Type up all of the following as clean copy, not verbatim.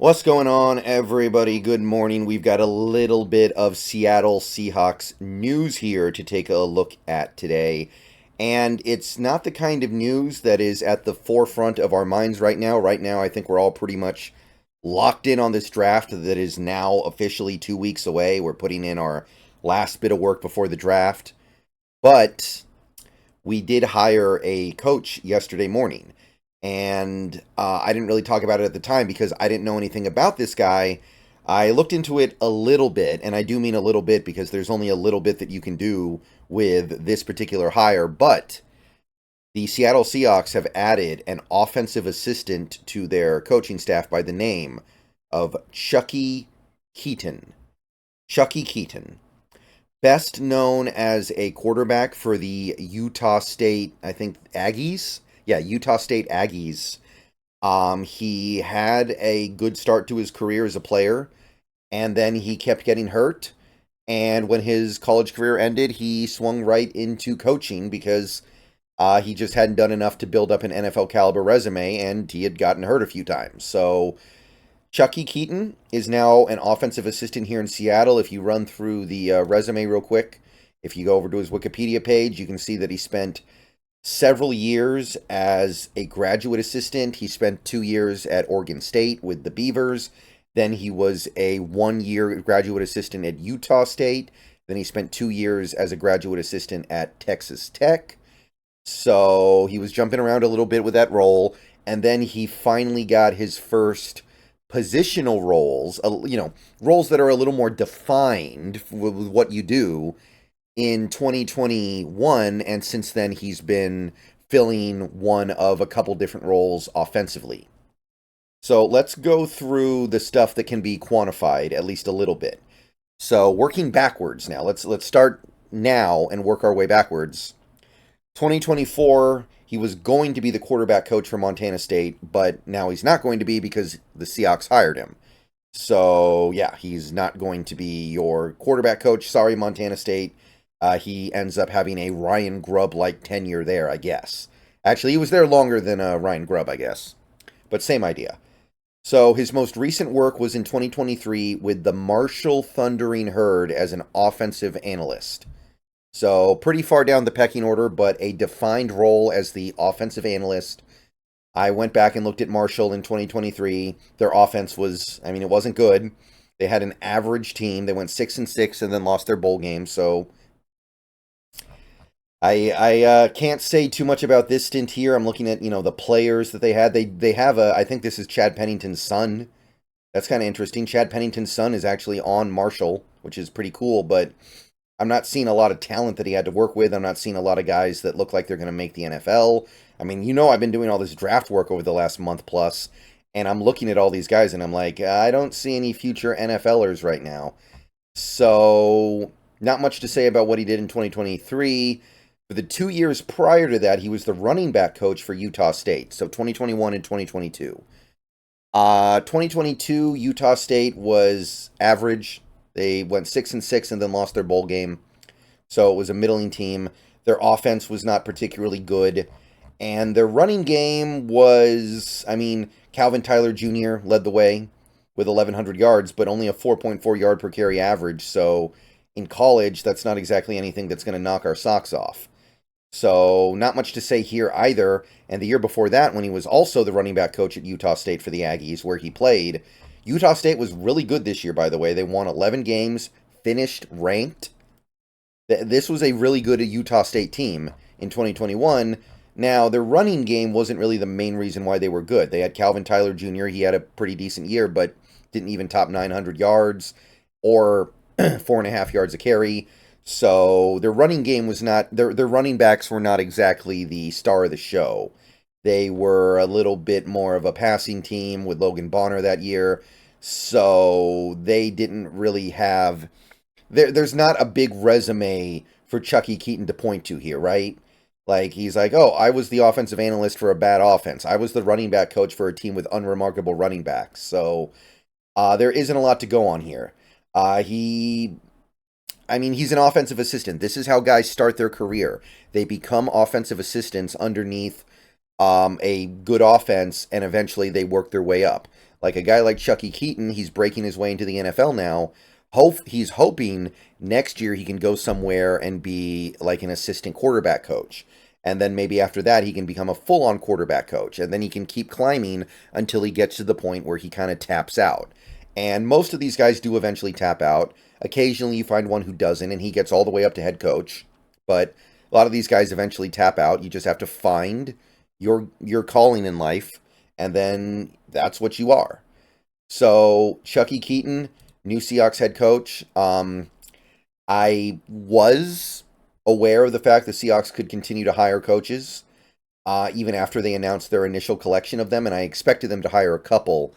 What's going on, everybody? Good morning. We've got a little bit of Seattle Seahawks news here to take a look at today. And it's not the kind of news that is at the forefront of our minds right now. Right now, I think we're all pretty much locked in on this draft that is now officially 2 weeks away. We're putting in our last bit of work before the draft. But we did hire a coach yesterday morning. And I didn't really talk about it at the time because I didn't know anything about this guy. I looked into it a little bit, and I do mean a little bit because there's only a little bit that you can do with this particular hire. But the Seattle Seahawks have added an offensive assistant to their coaching staff by the name of Chuckie Keeton. Chuckie Keeton. Best known as a quarterback for the Utah State, I think, Aggies. Yeah, Utah State Aggies. He had a good start to his career as a player, and then he kept getting hurt. And when his college career ended, he swung right into coaching because he just hadn't done enough to build up an NFL caliber resume, and he had gotten hurt a few times. So Chuckie Keeton is now an offensive assistant here in Seattle. If you run through the resume real quick, if you go over to his Wikipedia page, you can see that he spent several years as a graduate assistant. He spent 2 years at Oregon State with the Beavers. Then he was a 1 year graduate assistant at Utah State. Then he spent 2 years as a graduate assistant at Texas Tech. So he was jumping around a little bit with that role. And then he finally got his first positional roles, roles that are a little more defined with what you do in 2021, and since then he's been filling one of a couple different roles offensively. So let's go through the stuff that can be quantified at least a little bit. So working backwards now, let's start now and work our way backwards. 2024, he was going to be the quarterback coach for Montana State, but now he's not going to be because the Seahawks hired him. So yeah, he's not going to be your quarterback coach. Sorry, Montana State. He ends up having a Ryan Grubb-like tenure there, I guess. Actually, he was there longer than Ryan Grubb, I guess. But same idea. So his most recent work was in 2023 with the Marshall Thundering Herd as an offensive analyst. So pretty far down the pecking order, but a defined role as the offensive analyst. I went back and looked at Marshall in 2023. Their offense was, it wasn't good. They had an average team. They went 6-6 and then lost their bowl game. So I can't say too much about this stint here. I'm looking at, the players that they had. They have I think this is Chad Pennington's son. That's kind of interesting. Chad Pennington's son is actually on Marshall, which is pretty cool, but I'm not seeing a lot of talent that he had to work with. I'm not seeing a lot of guys that look like they're going to make the NFL. I've been doing all this draft work over the last month plus, and I'm looking at all these guys, and I'm like, I don't see any future NFLers right now. So, not much to say about what he did in 2023. For the 2 years prior to that, he was the running back coach for Utah State. So 2021 and 2022. 2022, Utah State was average. They went 6-6 and then lost their bowl game. So it was a middling team. Their offense was not particularly good. And their running game was, Calvin Tyler Jr. led the way with 1,100 yards, but only a 4.4 yard per carry average. So in college, that's not exactly anything that's going to knock our socks off. So not much to say here either. And the year before that, when he was also the running back coach at Utah State for the Aggies, where he played, Utah State was really good this year, by the way. They won 11 games, finished ranked. This was a really good Utah State team in 2021. Now, their running game wasn't really the main reason why they were good. They had Calvin Tyler Jr. He had a pretty decent year, but didn't even top 900 yards or 4.5 yards a carry. So their running game was not, their running backs were not exactly the star of the show. They were a little bit more of a passing team with Logan Bonner that year. So they didn't really have, there's not a big resume for Chuckie Keeton to point to here, right? Like, he's like, oh, I was the offensive analyst for a bad offense. I was the running back coach for a team with unremarkable running backs. So there isn't a lot to go on here. He's an offensive assistant. This is how guys start their career. They become offensive assistants underneath a good offense, and eventually they work their way up. Like a guy like Chuckie Keeton, he's breaking his way into the NFL now. He's hoping next year he can go somewhere and be like an assistant quarterback coach. And then maybe after that, he can become a full-on quarterback coach. And then he can keep climbing until he gets to the point where he kind of taps out. And most of these guys do eventually tap out. Occasionally you find one who doesn't, and he gets all the way up to head coach. But a lot of these guys eventually tap out. You just have to find your calling in life, and then that's what you are. So Chuckie Keeton, new Seahawks head coach. I was aware of the fact the Seahawks could continue to hire coaches even after they announced their initial collection of them, and I expected them to hire a couple.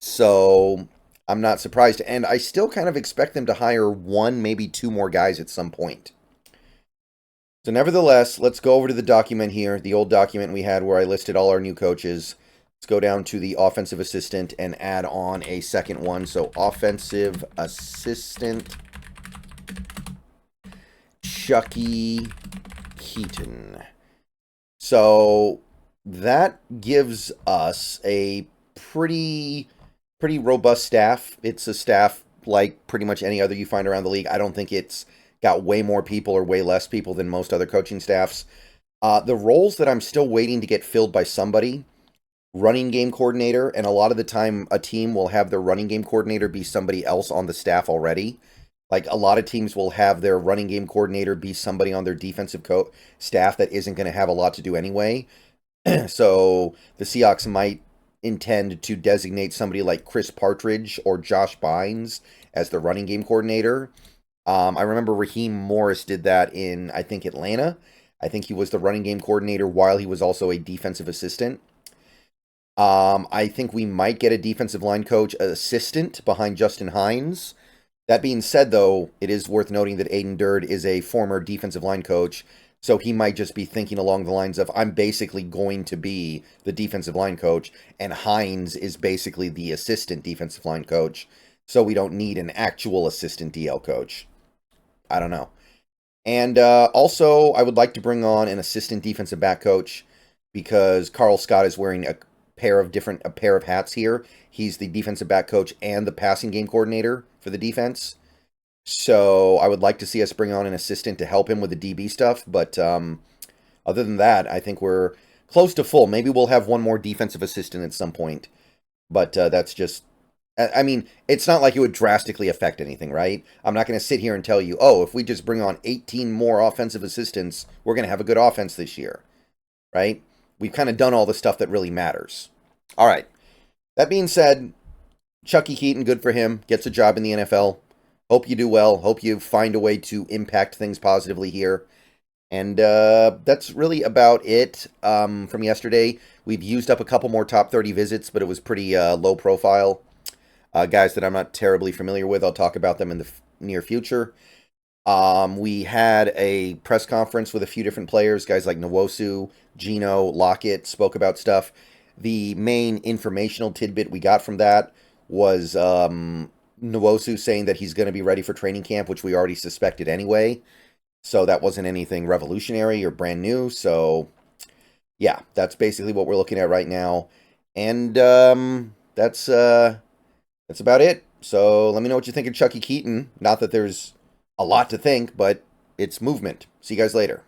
So I'm not surprised, and I still kind of expect them to hire one, maybe two more guys at some point. So nevertheless, let's go over to the document here, the old document we had where I listed all our new coaches. Let's go down to the offensive assistant and add on a second one. So offensive assistant Chuckie Keeton. So that gives us a pretty robust staff. It's a staff like pretty much any other you find around the league. I don't think it's got way more people or way less people than most other coaching staffs. The roles that I'm still waiting to get filled by somebody, running game coordinator, and a lot of the time a team will have their running game coordinator be somebody else on the staff already. Like a lot of teams will have their running game coordinator be somebody on their defensive staff that isn't going to have a lot to do anyway. So the Seahawks might intend to designate somebody like Chris Partridge or Josh Bynes as the running game coordinator. I remember Raheem Morris did that in, I think, Atlanta. I think he was the running game coordinator while he was also a defensive assistant. I think we might get a defensive line coach assistant behind Justin Hines. That being said, though, it is worth noting that Aiden Durd is a former defensive line coach, so he might just be thinking along the lines of, I'm basically going to be the defensive line coach, and Hines is basically the assistant defensive line coach, so we don't need an actual assistant DL coach. I don't know. And also, I would like to bring on an assistant defensive back coach because Carl Scott is wearing a pair of hats here. He's the defensive back coach and the passing game coordinator for the defense. So I would like to see us bring on an assistant to help him with the DB stuff. But other than that, I think we're close to full. Maybe we'll have one more defensive assistant at some point. But that's just... I mean, it's not like it would drastically affect anything, right? I'm not going to sit here and tell you, oh, if we just bring on 18 more offensive assistants, we're going to have a good offense this year, right? We've kind of done all the stuff that really matters. All right. That being said, Chuckie Keeton, good for him. Gets a job in the NFL. Hope you do well. Hope you find a way to impact things positively here. And that's really about it from yesterday. We've used up a couple more top 30 visits, but it was pretty low profile. Guys that I'm not terribly familiar with. I'll talk about them in the near future. We had a press conference with a few different players. Guys like Nwosu, Gino, Lockett spoke about stuff. The main informational tidbit we got from that was Nwosu saying that he's going to be ready for training camp, which we already suspected anyway. So that wasn't anything revolutionary or brand new. So, yeah, that's basically what we're looking at right now. And that's about it. So let me know what you think of Chuckie Keeton. Not that there's a lot to think, but it's movement. See you guys later.